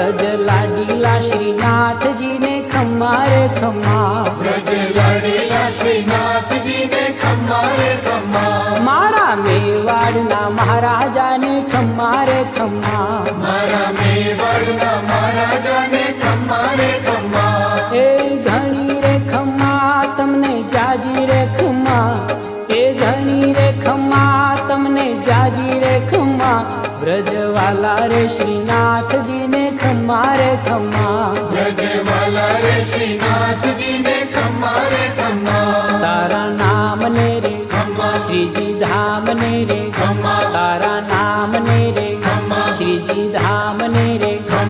ब्रज लाडीला श्रीनाथ जी ने खम्मा रे खम्मा, ब्रज लाडीला श्रीनाथ जी ने खम्मा रे खम्मा, मारा मेवाड़ना महाराजा ने खम्मा रे खम्मा, मारा मेवाड़ना महाराजा ने खम्मा रे खम्मा, ए घणी रे खम्मा तमने जाजी रे खम्मा, ए घणी रे खम्मा तमने जाजी रे खम्मा, ब्रजवाला रे श्रीनाथ जी ने खम्मा रे खम्मा, ब्रजवाला रे श्रीनाथ जी ने खम्मा रे खम्मा, तारा नाम ने रे खम्मा, श्रीजी धाम ने रे खम्मा, तारा नाम ने रे खम्मा, श्रीजी धाम ने रे